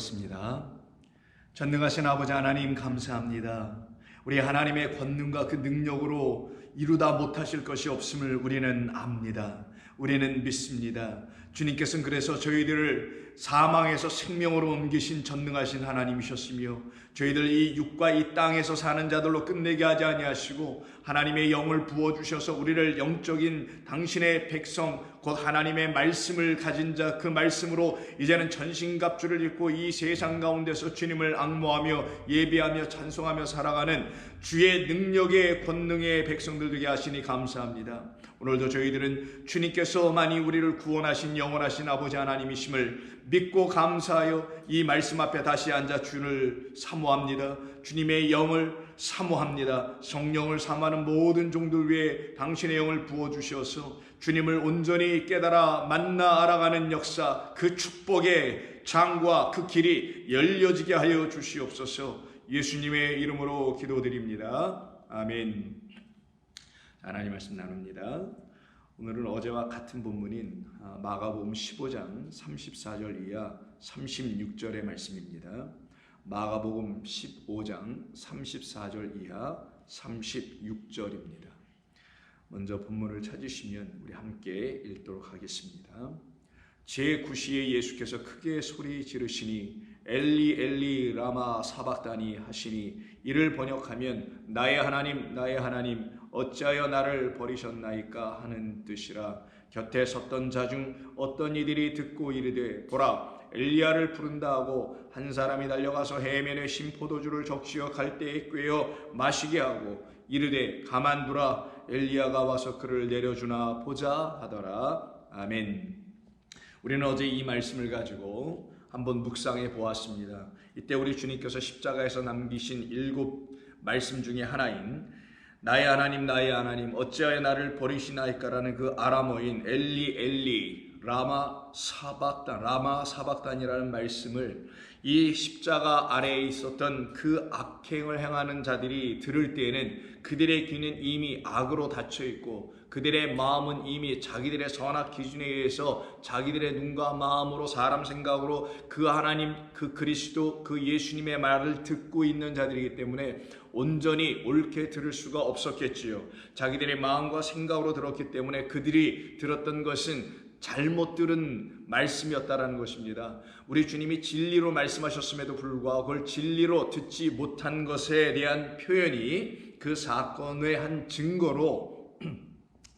기도하겠습니다. 전능하신 아버지 하나님 감사합니다. 우리 하나님의 권능과 그 능력으로 이루다 못하실 것이 없음을 우리는 압니다. 우리는 믿습니다. 주님께서는 그래서 저희들을 사망에서 생명으로 옮기신 전능하신 하나님이셨으며 저희들 이 육과 이 땅에서 사는 자들로 끝내게 하지 아니하시고 하나님의 영을 부어주셔서 우리를 영적인 당신의 백성 곧 하나님의 말씀을 가진 자 그 말씀으로 이제는 전신갑주를 입고 이 세상 가운데서 주님을 앙모하며 예배하며 찬송하며 살아가는 주의 능력의 권능의 백성들 되게 하시니 감사합니다. 오늘도 저희들은 주님께서만이 우리를 구원하신 영원하신 아버지 하나님이심을 믿고 감사하여 이 말씀 앞에 다시 앉아 주를 사모합니다. 주님의 영을 사모합니다. 성령을 사모하는 모든 종들 위에 당신의 영을 부어주셔서 주님을 온전히 깨달아 만나 알아가는 역사, 그 축복의 창과 그 길이 열려지게 하여 주시옵소서. 예수님의 이름으로 기도드립니다. 아멘. 하나님 말씀 나눕니다. 오늘은 어제와 같은 본문인 마가복음 15장 34절 이하 36절의 말씀입니다. 마가복음 15장 34절 이하 36절입니다. 먼저 본문을 찾으시면 우리 함께 읽도록 하겠습니다. 제9시에 예수께서 크게 소리 지르시니 엘리 엘리 라마 사박다니 하시니 이를 번역하면 나의 하나님 나의 하나님 어찌하여 나를 버리셨나이까 하는 뜻이라. 곁에 섰던 자 중 어떤 이들이 듣고 이르되 보라 엘리야를 부른다 하고 한 사람이 달려가서 해면에 신 포도주를 적시어 갈대에 꿰어 마시게 하고 이르되 가만두라 엘리야가 와서 그를 내려주나 보자 하더라. 아멘. 우리는 어제 이 말씀을 가지고 한번 묵상해 보았습니다. 이때 우리 주님께서 십자가에서 남기신 7 말씀 중에 하나인 나의 하나님 나의 하나님 어찌하여 나를 버리시나이까라는 그 아람어인 엘리 엘리 라마 사박단이라는 말씀을 이 십자가 아래에 있었던 그 악행을 행하는 자들이 들을 때에는 그들의 귀는 이미 악으로 닫혀 있고 그들의 마음은 이미 자기들의 선악 기준에 의해서 자기들의 눈과 마음으로 사람 생각으로 그 하나님 그 그리스도 그 예수님의 말을 듣고 있는 자들이기 때문에 온전히 옳게 들을 수가 없었겠지요. 자기들의 마음과 생각으로 들었기 때문에 그들이 들었던 것은 잘못 들은 말씀이었다라는 것입니다. 우리 주님이 진리로 말씀하셨음에도 불구하고 그걸 진리로 듣지 못한 것에 대한 표현이 그 사건의 한 증거로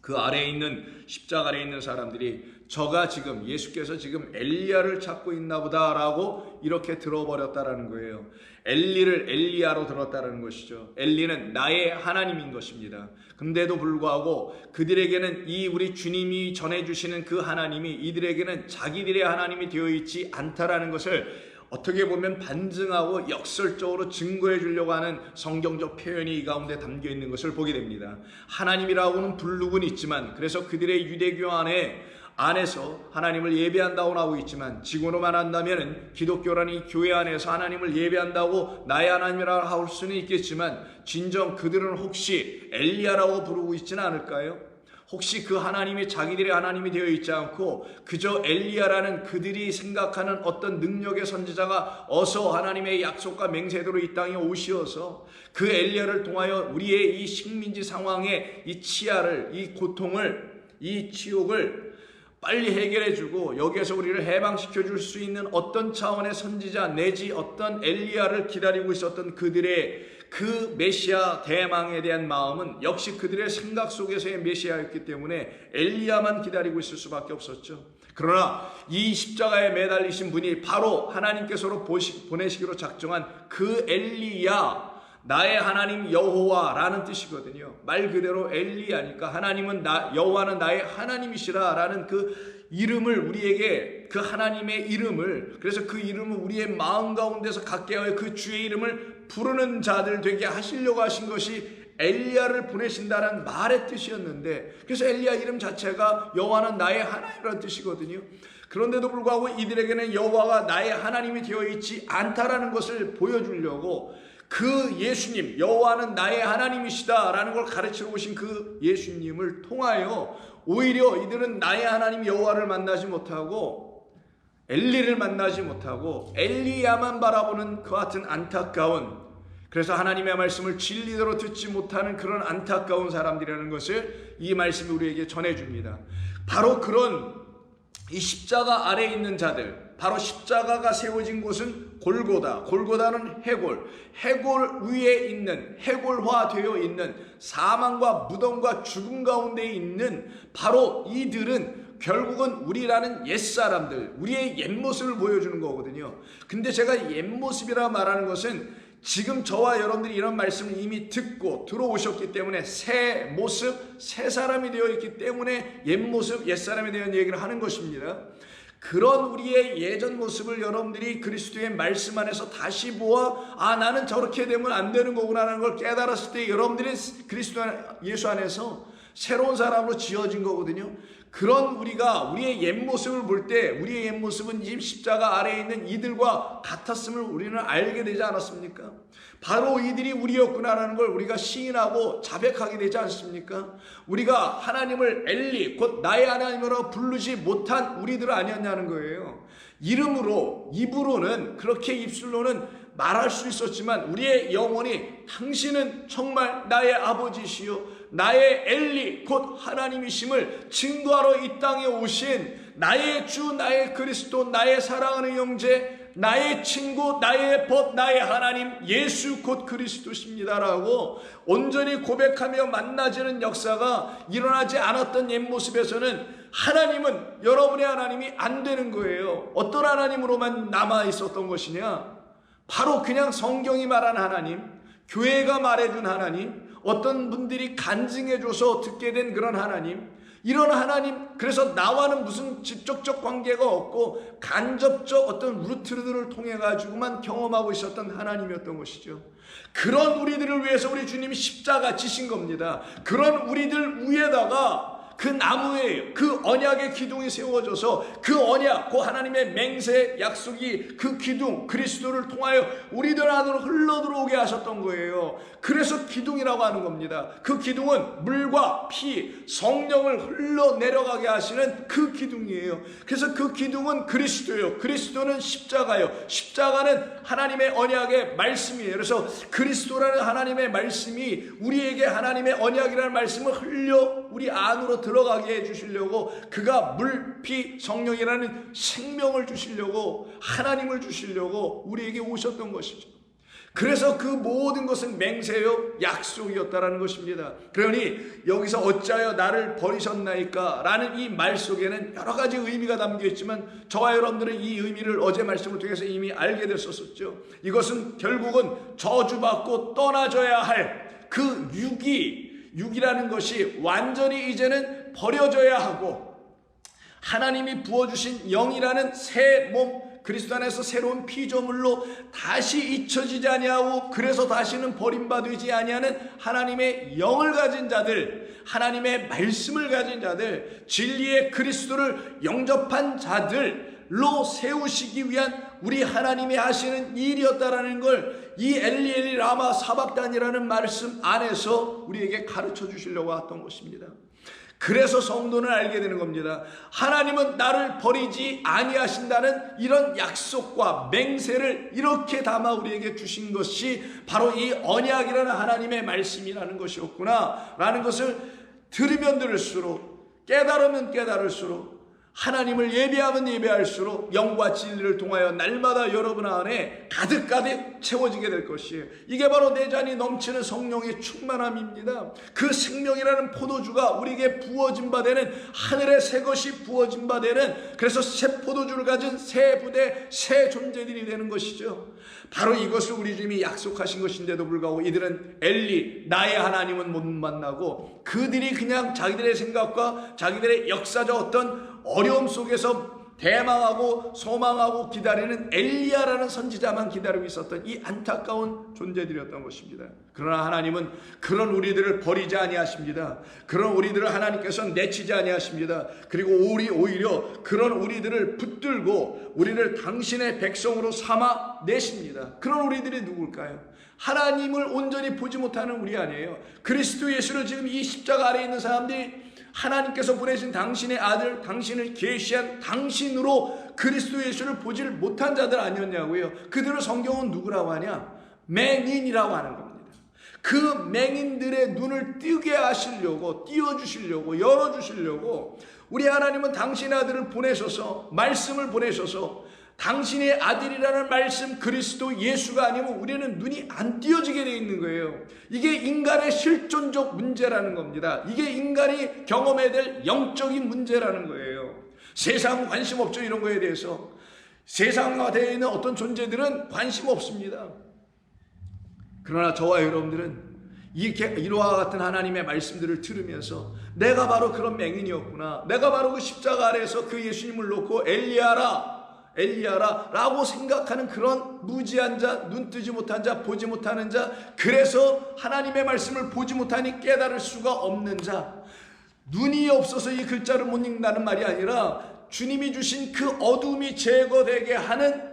그 아래에 있는 십자가 아래에 있는 사람들이 저가 지금 예수께서 지금 엘리야를 찾고 있나 보다라고 이렇게 들어버렸다라는 거예요. 엘리를 엘리야로 들었다라는 것이죠. 엘리는 나의 하나님인 것입니다. 근데도 불구하고 그들에게는 이 우리 주님이 전해주시는 그 하나님이 이들에게는 자기들의 하나님이 되어 있지 않다라는 것을 어떻게 보면 반증하고 역설적으로 증거해 주려고 하는 성경적 표현이 이 가운데 담겨 있는 것을 보게 됩니다. 하나님이라고는 부르고는 있지만 그래서 그들의 유대교 안에서 하나님을 예배한다고 나오고 있지만 지금으로만 한다면 기독교라는 이 교회 안에서 하나님을 예배한다고 나의 하나님이라고 할 수는 있겠지만 진정 그들은 혹시 엘리야라고 부르고 있지는 않을까요? 혹시 그 하나님이 자기들의 하나님이 되어 있지 않고 그저 엘리야라는 그들이 생각하는 어떤 능력의 선지자가 어서 하나님의 약속과 맹세대로 이 땅에 오시어서 그 엘리야를 통하여 우리의 이 식민지 상황의 이 치아를 이 고통을 이 치욕을 빨리 해결해주고 여기에서 우리를 해방시켜줄 수 있는 어떤 차원의 선지자 내지 어떤 엘리야를 기다리고 있었던 그들의 그 메시아 대망에 대한 마음은 역시 그들의 생각 속에서의 메시아였기 때문에 엘리야만 기다리고 있을 수밖에 없었죠. 그러나 이 십자가에 매달리신 분이 바로 하나님께서 보내시기로 작정한 그 엘리야, 나의 하나님 여호와라는 뜻이거든요. 말 그대로 엘리야니까 하나님은 여호와는 나의 하나님이시라 라는 그 이름을 우리에게 그 하나님의 이름을 그래서 그 이름을 우리의 마음 가운데서 갖게 하여 그 주의 이름을 부르는 자들 되게 하시려고 하신 것이 엘리야를 보내신다는 말의 뜻이었는데 그래서 엘리야 이름 자체가 여호와는 나의 하나님이라는 뜻이거든요. 그런데도 불구하고 이들에게는 여호와가 나의 하나님이 되어 있지 않다라는 것을 보여주려고 그 예수님 여호와는 나의 하나님이시다 라는 걸 가르치러 오신 그 예수님을 통하여 오히려 이들은 나의 하나님 여호와를 만나지 못하고 엘리를 만나지 못하고 엘리야만 바라보는 그 같은 안타까운, 그래서 하나님의 말씀을 진리대로 듣지 못하는 그런 안타까운 사람들이라는 것을 이 말씀이 우리에게 전해줍니다. 바로 그런 이 십자가 아래에 있는 자들, 바로 십자가가 세워진 곳은 골고다. 골고다는 해골, 해골 위에 있는, 해골화되어 있는, 사망과 무덤과 죽음 가운데 있는 바로 이들은 결국은 우리라는 옛사람들, 우리의 옛모습을 보여주는 거거든요. 근데 제가 옛모습이라 말하는 것은 지금 저와 여러분들이 이런 말씀을 이미 듣고 들어오셨기 때문에 새 모습, 새 사람이 되어 있기 때문에 옛모습, 옛사람에 대한 얘기를 하는 것입니다. 그런 우리의 예전 모습을 여러분들이 그리스도의 말씀 안에서 다시 보아, 아, 나는 저렇게 되면 안 되는 거구나라는 걸 깨달았을 때 여러분들이 그리스도 예수 안에서 새로운 사람으로 지어진 거거든요. 그런 우리의 옛모습을 볼 때 우리의 옛모습은 이 십자가 아래에 있는 이들과 같았음을 우리는 알게 되지 않았습니까? 바로 이들이 우리였구나라는 걸 우리가 시인하고 자백하게 되지 않습니까? 우리가 하나님을 엘리, 곧 나의 하나님으로 부르지 못한 우리들 아니었냐는 거예요. 이름으로, 입으로는, 그렇게 입술로는 말할 수 있었지만 우리의 영혼이 당신은 정말 나의 아버지시요 나의 엘리 곧 하나님이심을 증거하러 이 땅에 오신 나의 주, 나의 그리스도, 나의 사랑하는 형제, 나의 친구, 나의 법, 나의 하나님 예수 곧 그리스도십니다라고 온전히 고백하며 만나지는 역사가 일어나지 않았던 옛모습에서는 하나님은, 여러분의 하나님이 안 되는 거예요. 어떤 하나님으로만 남아 있었던 것이냐? 바로 그냥 성경이 말한 하나님, 교회가 말해준 하나님, 어떤 분들이 간증해줘서 듣게 된 그런 하나님, 이런 하나님, 그래서 나와는 무슨 직접적 관계가 없고 간접적 어떤 루트들을 통해 가지고만 경험하고 있었던 하나님이었던 것이죠. 그런 우리들을 위해서 우리 주님이 십자가 지신 겁니다. 그런 우리들 위에다가 그 나무에 그 언약의 기둥이 세워져서 그 언약, 그 하나님의 맹세 약속이 그 기둥 그리스도를 통하여 우리들 안으로 흘러들어오게 하셨던 거예요. 그래서 기둥이라고 하는 겁니다. 그 기둥은 물과 피, 성령을 흘러내려가게 하시는 그 기둥이에요. 그래서 그 기둥은 그리스도예요. 그리스도는 십자가예요. 십자가는 하나님의 언약의 말씀이에요. 그래서 그리스도라는 하나님의 말씀이 우리에게 하나님의 언약이라는 말씀을 흘려 우리 안으로 들어가게 해주시려고, 그가 물, 피, 성령이라는 생명을 주시려고, 하나님을 주시려고 우리에게 오셨던 것이죠. 그래서 그 모든 것은 맹세요 약속이었다라는 것입니다. 그러니 여기서 어찌하여 나를 버리셨나이까 라는 이 말 속에는 여러 가지 의미가 담겨 있지만 저와 여러분들은 이 의미를 어제 말씀을 통해서 이미 알게 됐었죠. 이것은 결국은 저주받고 떠나져야 할 그 육이라는 것이 완전히 이제는 버려져야 하고, 하나님이 부어주신 영이라는 새 몸, 그리스도 안에서 새로운 피조물로 다시 잊혀지지 아니하고, 그래서 다시는 버림받지 아니하는 하나님의 영을 가진 자들, 하나님의 말씀을 가진 자들, 진리의 그리스도를 영접한 자들로 세우시기 위한 우리 하나님이 하시는 일이었다라는 걸 이 엘리 라마 사박단이라는 말씀 안에서 우리에게 가르쳐 주시려고 했던 것입니다. 그래서 성도는 알게 되는 겁니다. 하나님은 나를 버리지 아니하신다는 이런 약속과 맹세를 이렇게 담아 우리에게 주신 것이 바로 이 언약이라는 하나님의 말씀이라는 것이었구나 라는 것을 들으면 들을수록, 깨달으면 깨달을수록, 하나님을 예배하면 예배할수록 영과 진리를 통하여 날마다 여러분 안에 가득가득 채워지게 될 것이에요. 이게 바로 내 잔이 넘치는 성령의 충만함입니다. 그 생명이라는 포도주가 우리에게 부어진 바 되는, 하늘의 새 것이 부어진 바 되는, 그래서 새 포도주를 가진 새 부대, 새 존재들이 되는 것이죠. 바로 이것을 우리 주님이 약속하신 것인데도 불구하고 이들은 엘리, 나의 하나님은 못 만나고, 그들이 그냥 자기들의 생각과 자기들의 역사적 어떤 어려움 속에서 대망하고 소망하고 기다리는 엘리야라는 선지자만 기다리고 있었던 이 안타까운 존재들이었던 것입니다. 그러나 하나님은 그런 우리들을 버리지 아니하십니다. 그런 우리들을 하나님께서는 내치지 아니하십니다. 그리고 오히려 그런 우리들을 붙들고 우리를 당신의 백성으로 삼아 내십니다. 그런 우리들이 누굴까요? 하나님을 온전히 보지 못하는 우리 아니에요. 그리스도 예수를 지금 이 십자가 아래에 있는 사람들이 하나님께서 보내신 당신의 아들, 당신을 계시한 당신으로 그리스도 예수를 보질 못한 자들 아니었냐고요. 그들을 성경은 누구라고 하냐? 맹인이라고 하는 겁니다. 그 맹인들의 눈을 뜨게 하시려고, 띄워주시려고, 열어주시려고 우리 하나님은 당신의 아들을 보내셔서, 말씀을 보내셔서 당신의 아들이라는 말씀 그리스도 예수가 아니면 우리는 눈이 안 띄어지게 되어 있는 거예요. 이게 인간의 실존적 문제라는 겁니다. 이게 인간이 경험해야 될 영적인 문제라는 거예요. 세상은 관심 없죠. 이런 거에 대해서. 세상과 되어 있는 어떤 존재들은 관심 없습니다. 그러나 저와 여러분들은 이와 같은 하나님의 말씀들을 들으면서 내가 바로 그런 맹인이었구나, 내가 바로 그 십자가 아래에서 그 예수님을 놓고 엘리야라 라고 생각하는 그런 무지한 자, 눈 뜨지 못한 자, 보지 못하는 자, 그래서 하나님의 말씀을 보지 못하니 깨달을 수가 없는 자, 눈이 없어서 이 글자를 못 읽는다는 말이 아니라 주님이 주신 그 어둠이 제거되게 하는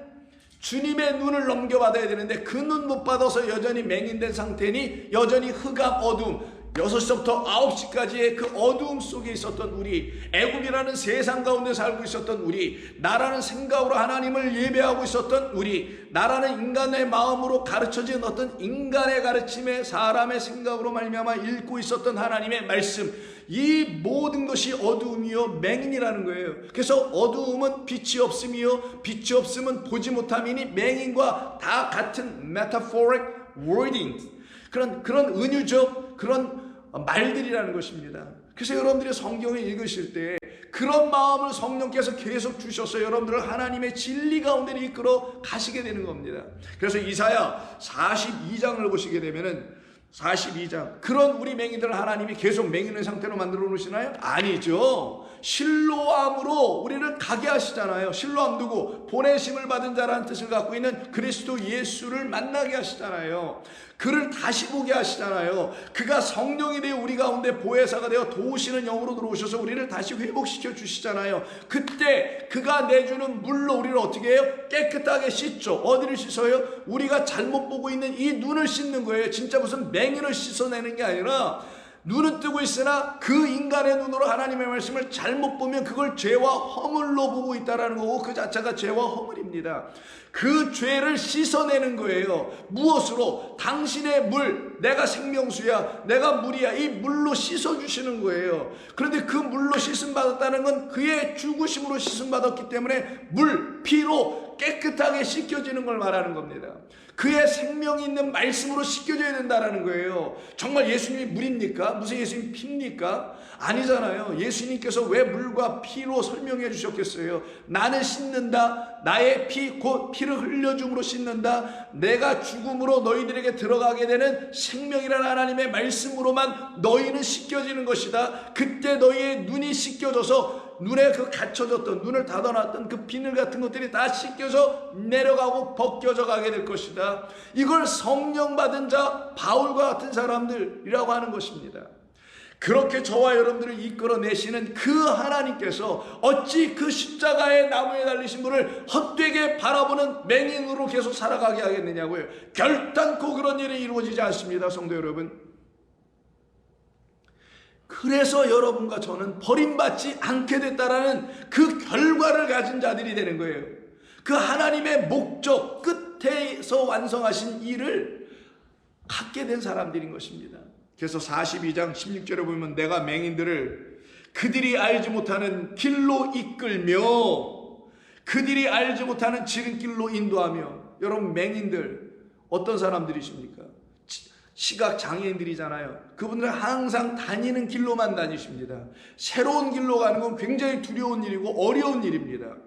주님의 눈을 넘겨받아야 되는데 그 눈 못 받아서 여전히 맹인된 상태니 여전히 흑암 어둠, 6시부터 9시까지의 그 어두움 속에 있었던 우리, 애굽이라는 세상 가운데 살고 있었던 우리, 나라는 생각으로 하나님을 예배하고 있었던 우리, 나라는 인간의 마음으로 가르쳐진 어떤 인간의 가르침에 사람의 생각으로 말미암아 읽고 있었던 하나님의 말씀, 이 모든 것이 어두움이요 맹인이라는 거예요. 그래서 어두움은 빛이 없음이요 빛이 없음은 보지 못함이니 맹인과 다 같은 metaphoric wording, 그런 은유적 그런 말들이라는 것입니다. 그래서 여러분들이 성경을 읽으실 때 그런 마음을 성령께서 계속 주셔서 여러분들을 하나님의 진리 가운데 이끌어 가시게 되는 겁니다. 그래서 이사야 42장을 보시게 되면은 42장, 그런 우리 맹인들을 하나님이 계속 맹인의 상태로 만들어 놓으시나요? 아니죠. 실로암으로 우리를 가게 하시잖아요. 실로암 누구? 보내심을 받은 자라는 뜻을 갖고 있는 그리스도 예수를 만나게 하시잖아요. 그를 다시 보게 하시잖아요. 그가 성령이 되어 우리 가운데 보혜사가 되어 도우시는 영으로 들어오셔서 우리를 다시 회복시켜 주시잖아요. 그때 그가 내주는 물로 우리를 어떻게 해요? 깨끗하게 씻죠. 어디를 씻어요? 우리가 잘못 보고 있는 이 눈을 씻는 거예요. 진짜 무슨 맹인을 씻어내는 게 아니라 눈은 뜨고 있으나 그 인간의 눈으로 하나님의 말씀을 잘못 보면 그걸 죄와 허물로 보고 있다는 거고 그 자체가 죄와 허물입니다. 그 죄를 씻어내는 거예요. 무엇으로? 당신의 물, 내가 생명수야, 내가 물이야, 이 물로 씻어주시는 거예요. 그런데 그 물로 씻음 받았다는 건 그의 죽으심으로 씻음 받았기 때문에 물, 피로 깨끗하게 씻겨지는 걸 말하는 겁니다. 그의 생명이 있는 말씀으로 씻겨져야 된다는 거예요. 정말 예수님이 물입니까? 무슨 예수님이 피입니까? 아니잖아요. 예수님께서 왜 물과 피로 설명해 주셨겠어요? 나는 씻는다. 나의 피, 곧 피를 흘려줌으로 씻는다. 내가 죽음으로 너희들에게 들어가게 되는 생명이라는 하나님의 말씀으로만 너희는 씻겨지는 것이다. 그때 너희의 눈이 씻겨져서 눈에 그 갇혀졌던, 눈을 닫아놨던 그 비늘 같은 것들이 다 씻겨져 내려가고 벗겨져 가게 될 것이다. 이걸 성령 받은 자, 바울과 같은 사람들이라고 하는 것입니다. 그렇게 저와 여러분들을 이끌어내시는 그 하나님께서 어찌 그 십자가의 나무에 달리신 분을 헛되게 바라보는 맹인으로 계속 살아가게 하겠느냐고요. 결단코 그런 일이 이루어지지 않습니다, 성도 여러분. 그래서 여러분과 저는 버림받지 않게 됐다라는 그 결과를 가진 자들이 되는 거예요. 그 하나님의 목적 끝에서 완성하신 일을 갖게 된 사람들인 것입니다. 그래서 42장 16절에 보면 내가 맹인들을 그들이 알지 못하는 길로 이끌며 그들이 알지 못하는 지름길로 인도하며. 여러분, 맹인들 어떤 사람들이십니까? 시각 장애인들이잖아요. 그분들은 항상 다니는 길로만 다니십니다. 새로운 길로 가는 건 굉장히 두려운 일이고 어려운 일입니다.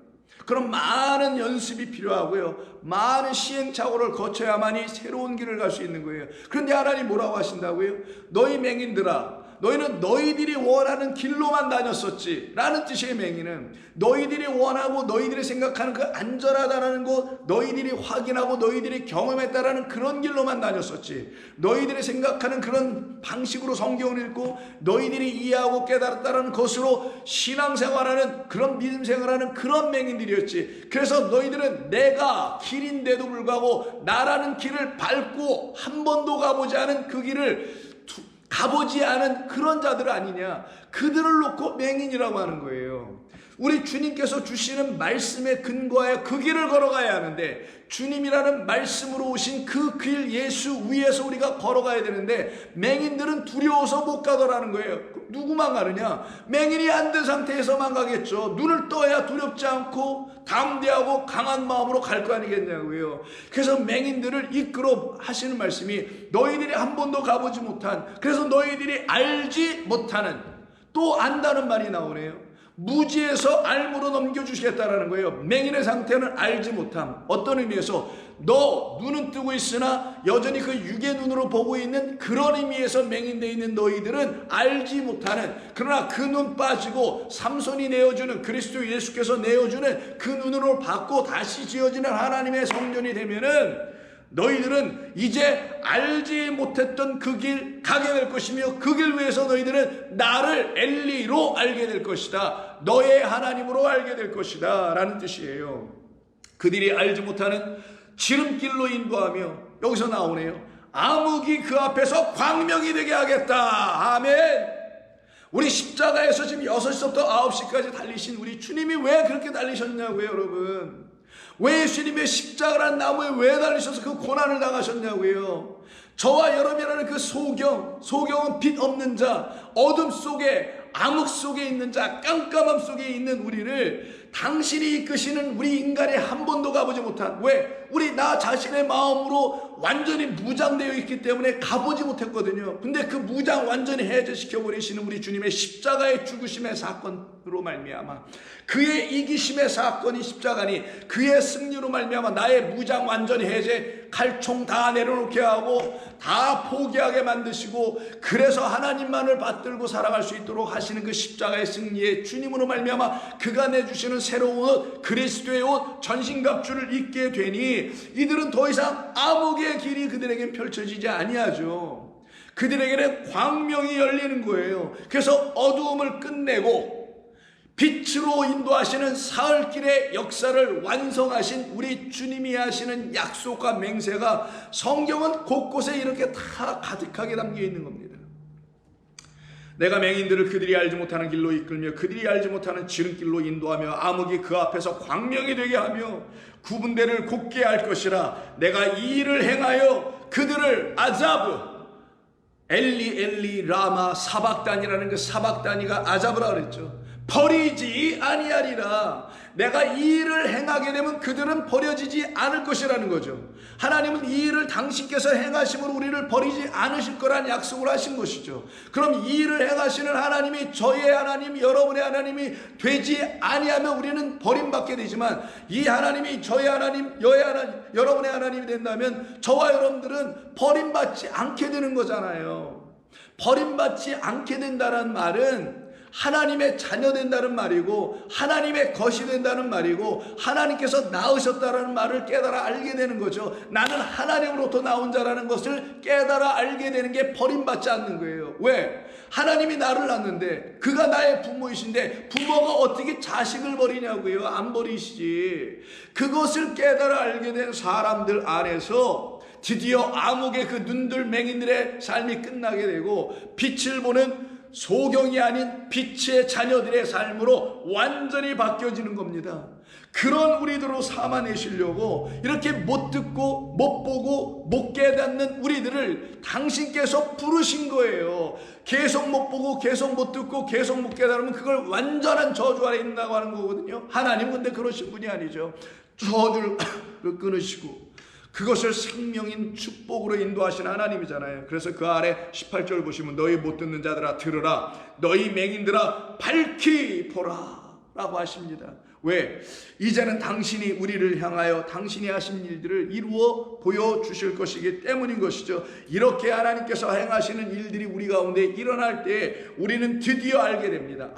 그럼 많은 연습이 필요하고요, 많은 시행착오를 거쳐야만이 새로운 길을 갈 수 있는 거예요. 그런데 하나님 뭐라고 하신다고요? 너희 맹인들아, 너희는 너희들이 원하는 길로만 다녔었지 라는 뜻의 맹인은 너희들이 원하고 너희들이 생각하는 그 안전하다라는 것, 너희들이 확인하고 너희들이 경험했다라는 그런 길로만 다녔었지, 너희들이 생각하는 그런 방식으로 성경을 읽고 너희들이 이해하고 깨달았다라는 것으로 신앙생활하는, 그런 믿음생활하는 그런 맹인들이었지. 그래서 너희들은 내가 길인데도 불구하고 나라는 길을 밟고 한 번도 가보지 않은 그 길을 가보지 않은 그런 자들 아니냐. 그들을 놓고 맹인이라고 하는 거예요. 우리 주님께서 주시는 말씀에 근거하여 그 길을 걸어가야 하는데, 주님이라는 말씀으로 오신 그 길 예수 위에서 우리가 걸어가야 되는데, 맹인들은 두려워서 못 가더라는 거예요. 누구만 가느냐? 맹인이 안 된 상태에서만 가겠죠. 눈을 떠야 두렵지 않고 담대하고 강한 마음으로 갈 거 아니겠냐고요. 그래서 맹인들을 이끌어 하시는 말씀이, 너희들이 한 번도 가보지 못한, 그래서 너희들이 알지 못하는, 또 안다는 말이 나오네요. 무지에서 알무로 넘겨주시겠다라는 거예요. 맹인의 상태는 알지 못함. 어떤 의미에서 너 눈은 뜨고 있으나 여전히 그 육의 눈으로 보고 있는 그런 의미에서 맹인되어 있는 너희들은 알지 못하는, 그러나 그 눈 빠지고 삼손이 내어주는, 그리스도 예수께서 내어주는 그 눈으로 받고 다시 지어지는 하나님의 성전이 되면은 너희들은 이제 알지 못했던 그 길 가게 될 것이며, 그 길 위에서 너희들은 나를 엘리로 알게 될 것이다. 너의 하나님으로 알게 될 것이다 라는 뜻이에요. 그들이 알지 못하는 지름길로 인도하며, 여기서 나오네요. 암흑이 그 앞에서 광명이 되게 하겠다. 아멘. 우리 십자가에서 지금 6시부터 9시까지 달리신 우리 주님이 왜 그렇게 달리셨냐고요, 여러분. 왜 예수님의 십자가라는 나무에 왜 달리셔서 그 고난을 당하셨냐고요. 저와 여러분이라는 그 소경은 빛 없는 자, 어둠 속에, 암흑 속에 있는 자, 깜깜함 속에 있는 우리를 당신이 이끄시는 우리 인간이 한 번도 가보지 못한, 왜? 우리 나 자신의 마음으로 완전히 무장되어 있기 때문에 가보지 못했거든요. 근데 그 무장 완전히 해제시켜버리시는 우리 주님의 십자가의 죽으심의 사건으로 말미암아, 그의 이기심의 사건이 십자가니, 그의 승리로 말미암아 나의 무장 완전히 해제, 칼총 다 내려놓게 하고 다 포기하게 만드시고, 그래서 하나님만을 받들고 살아갈 수 있도록 하시는 그 십자가의 승리의 주님으로 말미암아 그가 내주시는 새로운 옷, 그리스도의 옷, 전신갑주를 입게 되니 이들은 더 이상 암흑의 길이 그들에겐 펼쳐지지 아니하죠. 그들에게는 광명이 열리는 거예요. 그래서 어두움을 끝내고 빛으로 인도하시는 사흘길의 역사를 완성하신 우리 주님이 하시는 약속과 맹세가 성경은 곳곳에 이렇게 다 가득하게 담겨 있는 겁니다. 내가 맹인들을 그들이 알지 못하는 길로 이끌며 그들이 알지 못하는 지름길로 인도하며 암흑이 그 앞에서 광명이 되게 하며 구분대를 곱게 할 것이라. 내가 이 일을 행하여 그들을 아자브, 엘리 라마 사박단이라는 그 사박단이가 아자브라 그랬죠. 버리지 아니하리라. 내가 이 일을 행하게 되면 그들은 버려지지 않을 것이라는 거죠. 하나님은 이 일을 당신께서 행하심으로 우리를 버리지 않으실 거란 약속을 하신 것이죠. 그럼 이 일을 행하시는 하나님이 저의 하나님, 여러분의 하나님이 되지 아니하면 우리는 버림받게 되지만, 이 하나님이 저의 하나님, 여러분의 하나님이 된다면 저와 여러분들은 버림받지 않게 되는 거잖아요. 버림받지 않게 된다는 말은 하나님의 자녀 된다는 말이고, 하나님의 것이 된다는 말이고, 하나님께서 낳으셨다는 말을 깨달아 알게 되는 거죠. 나는 하나님으로부터 나온 자라는 것을 깨달아 알게 되는 게 버림받지 않는 거예요. 왜? 하나님이 나를 낳는데, 그가 나의 부모이신데 부모가 어떻게 자식을 버리냐고요. 안 버리시지. 그것을 깨달아 알게 된 사람들 안에서 드디어 암흑의 그 눈들 맹인들의 삶이 끝나게 되고, 빛을 보는 소경이 아닌 빛의 자녀들의 삶으로 완전히 바뀌어지는 겁니다. 그런 우리들로 삼아내시려고 이렇게 못 듣고 못 보고 못 깨닫는 우리들을 당신께서 부르신 거예요. 계속 못 보고 계속 못 듣고 계속 못 깨달으면 그걸 완전한 저주 아래 있다고 하는 거거든요. 하나님은 근데 그러신 분이 아니죠. 저주를 끊으시고 그것을 생명인 축복으로 인도하신 하나님이잖아요. 그래서 그 아래 18절 보시면, 너희 못 듣는 자들아 들으라, 너희 맹인들아 밝히 보라 라고 하십니다. 왜? 이제는 당신이 우리를 향하여 당신이 하신 일들을 이루어 보여주실 것이기 때문인 것이죠. 이렇게 하나님께서 행하시는 일들이 우리 가운데 일어날 때 우리는 드디어 알게 됩니다.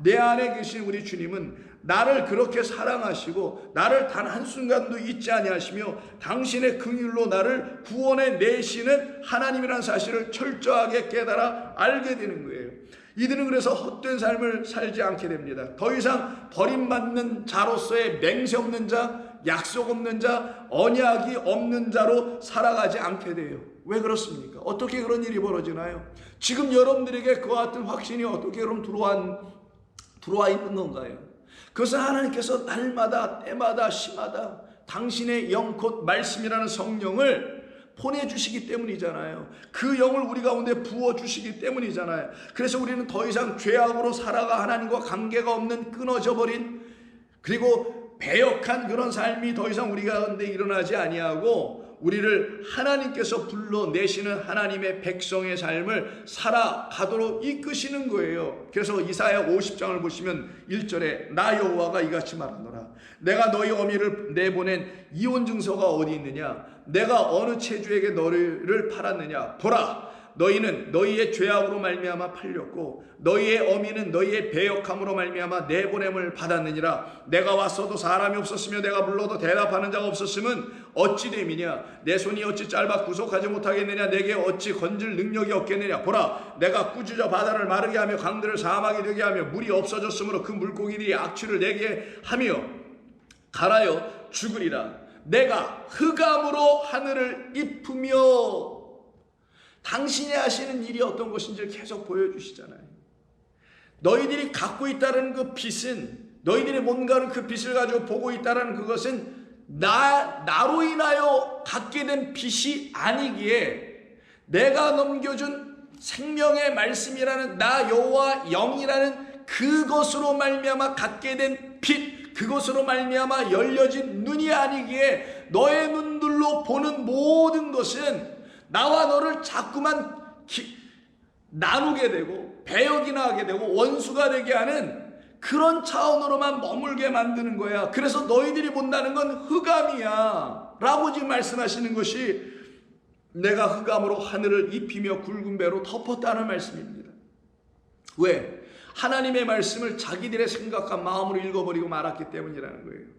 내 안에 계신 우리 주님은 나를 그렇게 사랑하시고 나를 단 한순간도 잊지 아니하시며 당신의 긍휼로 나를 구원해 내시는 하나님이라는 사실을 철저하게 깨달아 알게 되는 거예요. 이들은 그래서 헛된 삶을 살지 않게 됩니다. 더 이상 버림받는 자로서의 맹세 없는 자, 약속 없는 자, 언약이 없는 자로 살아가지 않게 돼요. 왜 그렇습니까? 어떻게 그런 일이 벌어지나요? 지금 여러분들에게 그와 같은 확신이 어떻게 그럼 들어와 있는 건가요? 그것은 하나님께서 날마다 때마다 시마다 당신의 영 곧 말씀이라는 성령을 보내주시기 때문이잖아요. 그 영을 우리 가운데 부어주시기 때문이잖아요. 그래서 우리는 더 이상 죄악으로 살아가 하나님과 관계가 없는 끊어져 버린 그리고 배역한 그런 삶이 더 이상 우리 가운데 일어나지 아니하고 우리를 하나님께서 불러내시는 하나님의 백성의 삶을 살아가도록 이끄시는 거예요. 그래서 이사야 50장을 보시면 1절에 나 여호와가 이같이 말하노라. 내가 너희 어미를 내보낸 이혼 증서가 어디 있느냐? 내가 어느 체주에게 너를 팔았느냐? 보라, 너희는 너희의 죄악으로 말미암아 팔렸고 너희의 어미는 너희의 배역함으로 말미암아 내보냄을 받았느니라. 내가 왔어도 사람이 없었으며 내가 불러도 대답하는 자가 없었으면 어찌 됨이냐? 내 손이 어찌 짧아 구속하지 못하겠느냐? 내게 어찌 건질 능력이 없겠느냐? 보라, 내가 꾸짖어 바다를 마르게 하며 강들을 사막이 되게 하며 물이 없어졌으므로 그 물고기들이 악취를 내게 하며 갈아여 죽으리라. 내가 흑암으로 하늘을 입으며. 당신이 하시는 일이 어떤 것인지를 계속 보여주시잖아요. 너희들이 갖고 있다는 그 빛은, 너희들이 뭔가를 그 빛을 가지고 보고 있다는 그것은 나로 인하여 갖게 된 빛이 아니기에 내가 넘겨준 생명의 말씀이라는 나 여호와 영이라는 그것으로 말미암아 갖게 된 빛, 그것으로 말미암아 열려진 눈이 아니기에 너의 눈들로 보는 모든 것은 나와 너를 자꾸만 나누게 되고 배역이나 하게 되고 원수가 되게 하는 그런 차원으로만 머물게 만드는 거야. 그래서 너희들이 본다는 건 흑암이야 라고 지금 말씀하시는 것이 내가 흑암으로 하늘을 입히며 굵은 배로 덮었다는 말씀입니다. 왜? 하나님의 말씀을 자기들의 생각과 마음으로 읽어버리고 말았기 때문이라는 거예요.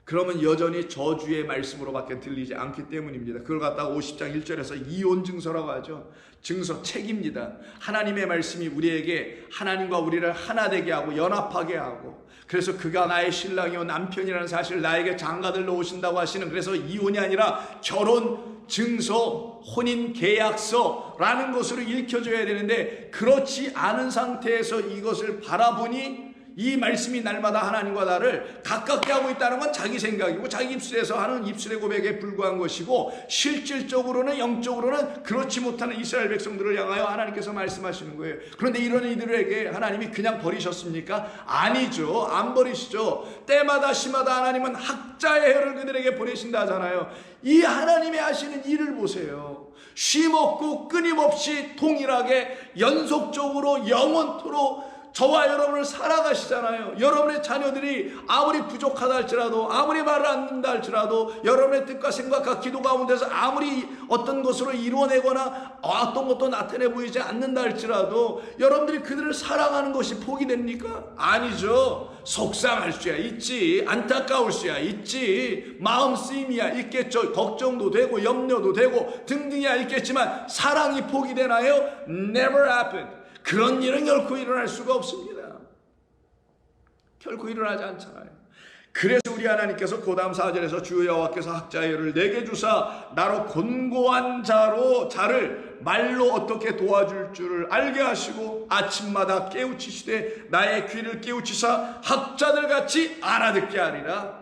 그러면 여전히 저주의 말씀으로밖에 들리지 않기 때문입니다. 그걸 갖다가 50장 1절에서 이혼 증서라고 하죠. 증서 책입니다. 하나님의 말씀이 우리에게 하나님과 우리를 하나 되게 하고 연합하게 하고, 그래서 그가 나의 신랑이요 남편이라는 사실을 나에게 장가들러 오신다고 하시는, 그래서 이혼이 아니라 결혼 증서, 혼인 계약서라는 것으로 읽혀줘야 되는데 그렇지 않은 상태에서 이것을 바라보니 이 말씀이 날마다 하나님과 나를 가깝게 하고 있다는 건 자기 생각이고 자기 입술에서 하는 입술의 고백에 불과한 것이고, 실질적으로는 영적으로는 그렇지 못하는 이스라엘 백성들을 향하여 하나님께서 말씀하시는 거예요. 그런데 이런 이들에게 하나님이 그냥 버리셨습니까? 아니죠. 안 버리시죠. 때마다 시마다 하나님은 학자의 혀를 그들에게 보내신다 하잖아요. 이 하나님의 하시는 일을 보세요. 쉼없고 끊임없이 동일하게 연속적으로 영원토록 저와 여러분을 살아가시잖아요. 여러분의 자녀들이 아무리 부족하다 할지라도, 아무리 말을 안 듣는다 할지라도, 여러분의 뜻과 생각과 기도 가운데서 아무리 어떤 것으로 이루어내거나 어떤 것도 나타내 보이지 않는다 할지라도 여러분들이 그들을 사랑하는 것이 복이 됩니까? 아니죠. 속상할 수야 있지, 안타까울 수야 있지, 마음 쓰임이야 있겠죠. 걱정도 되고 염려도 되고 등등이야 있겠지만 사랑이 복이 되나요? Never happened. 그런 일은 결코 일어날 수가 없습니다. 결코 일어나지 않잖아요. 그래서 우리 하나님께서 그 다음 4절에서 주 여호와께서 학자의 혀를 내게 주사 나로 곤고한 자를 말로 어떻게 도와줄 줄을 알게 하시고 아침마다 깨우치시되 나의 귀를 깨우치사 학자들 같이 알아듣게 하리라.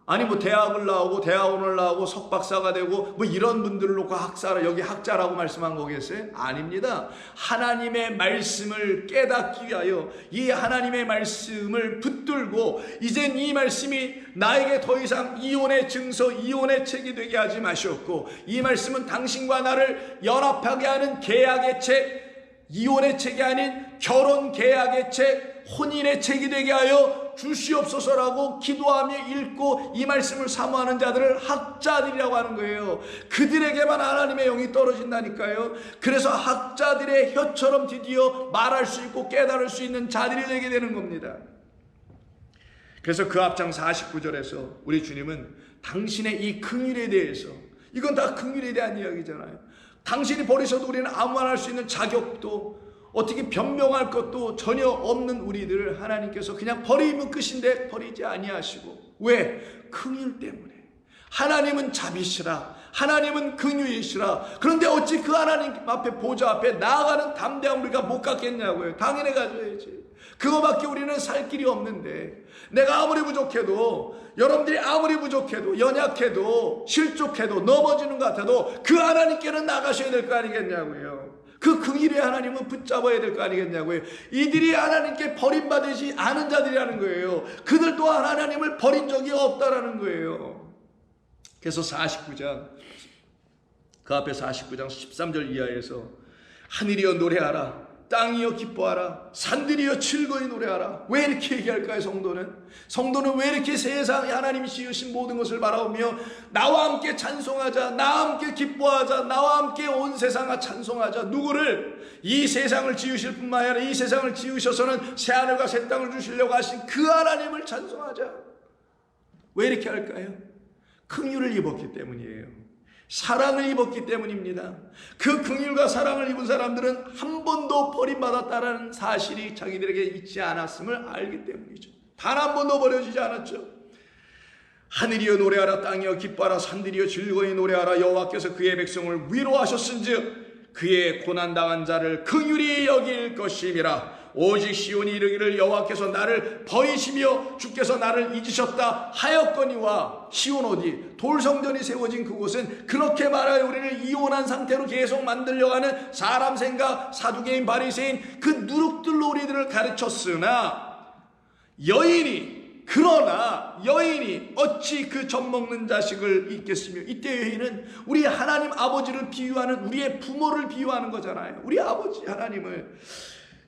아니 뭐 대학을 나오고 대학원을 나오고 석박사가 되고 뭐 이런 분들을 놓고 학사라, 여기 학자라고 말씀한 거겠어요? 아닙니다. 하나님의 말씀을 깨닫기 위하여 이 하나님의 말씀을 붙들고 이젠 이 말씀이 나에게 더 이상 이혼의 증서, 이혼의 책이 되게 하지 마시옵고, 이 말씀은 당신과 나를 연합하게 하는 계약의 책, 이혼의 책이 아닌 결혼 계약의 책, 혼인의 책이 되게 하여 주시옵소서라고 기도하며 읽고 이 말씀을 사모하는 자들을 학자들이라고 하는 거예요. 그들에게만 하나님의 영이 떨어진다니까요. 그래서 학자들의 혀처럼 드디어 말할 수 있고 깨달을 수 있는 자들이 되게 되는 겁니다. 그래서 그 앞장 49절에서 우리 주님은 당신의 이 긍휼에 대해서, 이건 다 긍휼에 대한 이야기잖아요. 당신이 버리셔도 우리는 아무 말 할 수 있는 자격도 어떻게 변명할 것도 전혀 없는 우리들을 하나님께서 그냥 버리면 끝인데 버리지 아니하시고, 왜? 긍휼 때문에, 하나님은 자비시라. 하나님은 긍휼이시라. 그런데 어찌 그 하나님 앞에 보좌 앞에 나아가는 담대함 우리가 못 갖겠냐고요. 당연히 가져야지. 그거밖에 우리는 살 길이 없는데, 내가 아무리 부족해도, 여러분들이 아무리 부족해도, 연약해도, 실족해도, 넘어지는 것 같아도 그 하나님께는 나가셔야 될 거 아니겠냐고요. 그 긍휼의 하나님은 붙잡아야 될 거 아니겠냐고요. 이들이 하나님께 버림받으지 않은 자들이라는 거예요. 그들 또한 하나님을 버린 적이 없다라는 거예요. 그래서 49장, 그 앞에 49장 13절 이하에서 하늘이여 노래하라, 땅이여 기뻐하라, 산들이여 즐거이 노래하라. 왜 이렇게 얘기할까요? 성도는 왜 이렇게 세상에 하나님이 지으신 모든 것을 바라보며 나와 함께 찬송하자, 나와 함께 기뻐하자, 나와 함께 온 세상아 찬송하자. 누구를? 이 세상을 지으실 뿐만 아니라 이 세상을 지으셔서는 새하늘과 새 땅을 주시려고 하신 그 하나님을 찬송하자. 왜 이렇게 할까요? 긍휼을 입었기 때문이에요. 사랑을 입었기 때문입니다. 그 긍휼과 사랑을 입은 사람들은 한 번도 버림받았다는 사실이 자기들에게 있지 않았음을 알기 때문이죠. 단 한 번도 버려지지 않았죠. 하늘이여 노래하라, 땅이여 기뻐하라, 산들이여 즐거이 노래하라. 여호와께서 그의 백성을 위로하셨은즉 그의 고난당한 자를 긍휼히 여길 것임이라. 오직 시온이 이르기를 여호와께서 나를 버리시며 주께서 나를 잊으셨다 하였거니와. 시온 어디? 돌성전이 세워진 그곳은 그렇게 말하여 우리를 이혼한 상태로 계속 만들려고 하는 사람 생각, 사두개인, 바리새인 그 누룩들로 우리들을 가르쳤으나 그러나 여인이 어찌 그 젖먹는 자식을 잊겠으며. 이때 여인은 우리 하나님 아버지를 비유하는, 우리의 부모를 비유하는 거잖아요. 우리 아버지 하나님을.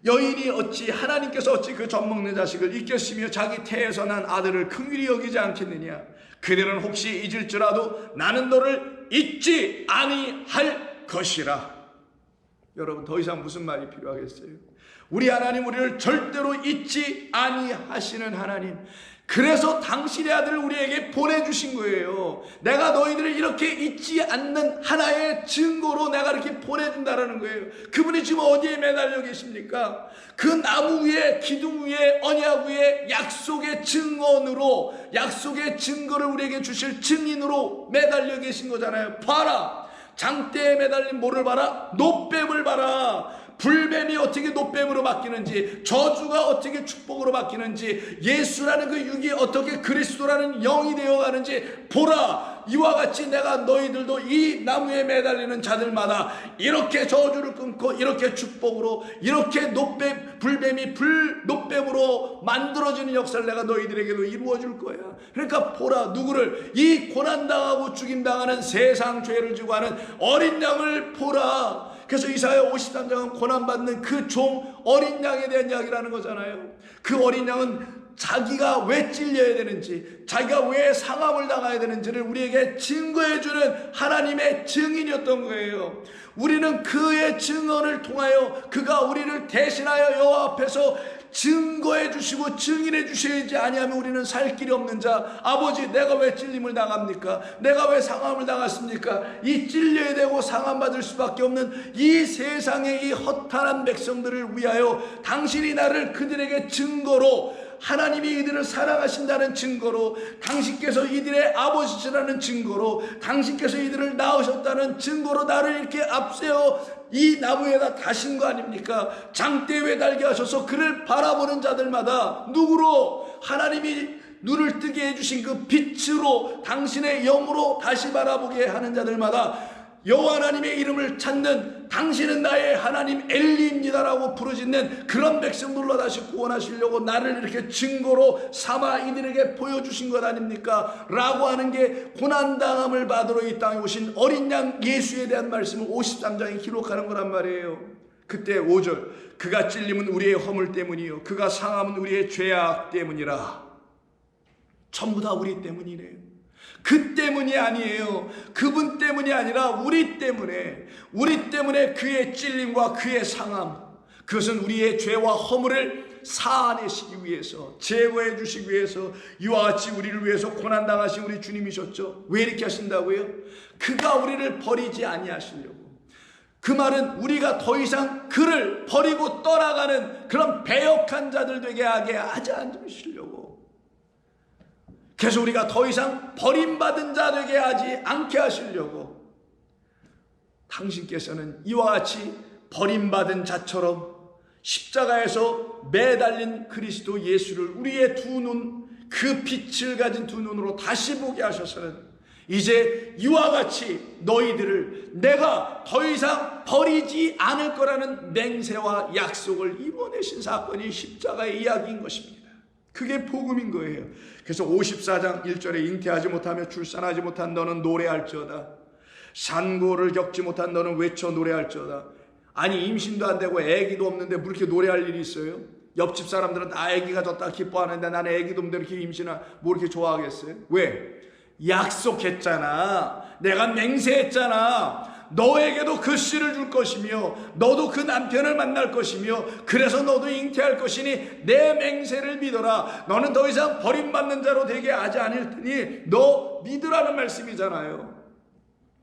여인이 어찌, 하나님께서 어찌 그 젖먹는 자식을 잊겠으며 자기 태에서 난 아들을 긍휼히 여기지 않겠느냐. 그들은 혹시 잊을지라도 나는 너를 잊지 아니할 것이라. 여러분, 더 이상 무슨 말이 필요하겠어요? 우리 하나님 우리를 절대로 잊지 아니하시는 하나님. 그래서 당신의 아들을 우리에게 보내주신 거예요. 내가 너희들을 이렇게 잊지 않는 하나의 증거로 내가 이렇게 보내준다라는 거예요. 그분이 지금 어디에 매달려 계십니까? 그 나무 위에, 기둥 위에, 언약 위에 약속의 증언으로, 약속의 증거를 우리에게 주실 증인으로 매달려 계신 거잖아요. 봐라, 장대에 매달린 뭐를 봐라? 노뱀을 봐라. 불뱀이 어떻게 노뱀으로 바뀌는지, 저주가 어떻게 축복으로 바뀌는지, 예수라는 그 육이 어떻게 그리스도라는 영이 되어가는지 보라. 이와 같이 내가 너희들도 이 나무에 매달리는 자들마다 이렇게 저주를 끊고 이렇게 축복으로, 이렇게 불뱀이 노뱀으로 만들어지는 역사를 내가 너희들에게도 이루어 줄 거야. 그러니까 보라, 누구를? 이 고난당하고 죽임당하는 세상 죄를 지고 하는 어린 양을 보라. 그래서 이사야 53장은 고난받는 그 종 어린 양에 대한 이야기라는 거잖아요. 그 어린 양은 자기가 왜 찔려야 되는지, 자기가 왜 상함을 당해야 되는지를 우리에게 증거해주는 하나님의 증인이었던 거예요. 우리는 그의 증언을 통하여 그가 우리를 대신하여 여호와 앞에서 증거해 주시고 증인해 주셔야지. 아니하면 우리는 살 길이 없는 자. 아버지, 내가 왜 찔림을 당합니까? 내가 왜 상함을 당했습니까? 이 찔려야 되고 상함 받을 수밖에 없는 이 세상의 이 허탄한 백성들을 위하여 당신이 나를 그들에게 증거로, 하나님이 이들을 사랑하신다는 증거로, 당신께서 이들의 아버지시라는 증거로, 당신께서 이들을 낳으셨다는 증거로 나를 이렇게 앞세워 이 나무에다 다신 거 아닙니까? 장대에 매달게 하셔서 그를 바라보는 자들마다 누구로? 하나님이 눈을 뜨게 해주신 그 빛으로, 당신의 영으로 다시 바라보게 하는 자들마다 여호와 하나님의 이름을 찾는, 당신은 나의 하나님 엘리입니다라고 부르짖는 그런 백성들로 다시 구원하시려고 나를 이렇게 증거로 삼아 이들에게 보여주신 것 아닙니까? 라고 하는 게 고난당함을 받으러 이 땅에 오신 어린 양 예수에 대한 말씀을 53장에 기록하는 거란 말이에요. 그때 5절, 그가 찔림은 우리의 허물 때문이요 그가 상함은 우리의 죄악 때문이라. 전부 다 우리 때문이래요. 그 때문이 아니에요. 그분 때문이 아니라 우리 때문에 그의 찔림과 그의 상함, 그것은 우리의 죄와 허물을 사하내시기 위해서, 제거해 주시기 위해서 이와 같이 우리를 위해서 고난당하신 우리 주님이셨죠. 왜 이렇게 하신다고요? 그가 우리를 버리지 아니하시려고. 그 말은 우리가 더 이상 그를 버리고 떠나가는 그런 배역한 자들 되게 하게 하지 않으시려고. 그래서 우리가 더 이상 버림받은 자 되게 하지 않게 하시려고 당신께서는 이와 같이 버림받은 자처럼 십자가에서 매달린 그리스도 예수를 우리의 두 눈, 그 빛을 가진 두 눈으로 다시 보게 하셔서는 이제 이와 같이 너희들을 내가 더 이상 버리지 않을 거라는 맹세와 약속을 이뤄내신 사건이 십자가의 이야기인 것입니다. 그게 복음인 거예요. 그래서 54장 1절에 잉태하지 못하며 출산하지 못한 너는 노래할지어다. 산고를 겪지 못한 너는 외쳐 노래할지어다. 아니 임신도 안 되고 아기도 없는데 뭐 이렇게 노래할 일이 있어요? 옆집 사람들은 다 아기가 졌다 기뻐하는데 나는 아기도 없는데 이렇게 임신을 뭐 이렇게 좋아하겠어요? 왜? 약속했잖아. 내가 맹세했잖아. 너에게도 그 씨를 줄 것이며 너도 그 남편을 만날 것이며 그래서 너도 잉태할 것이니 내 맹세를 믿어라. 너는 더 이상 버림받는 자로 되게 하지 않을 테니 너 믿으라는 말씀이잖아요.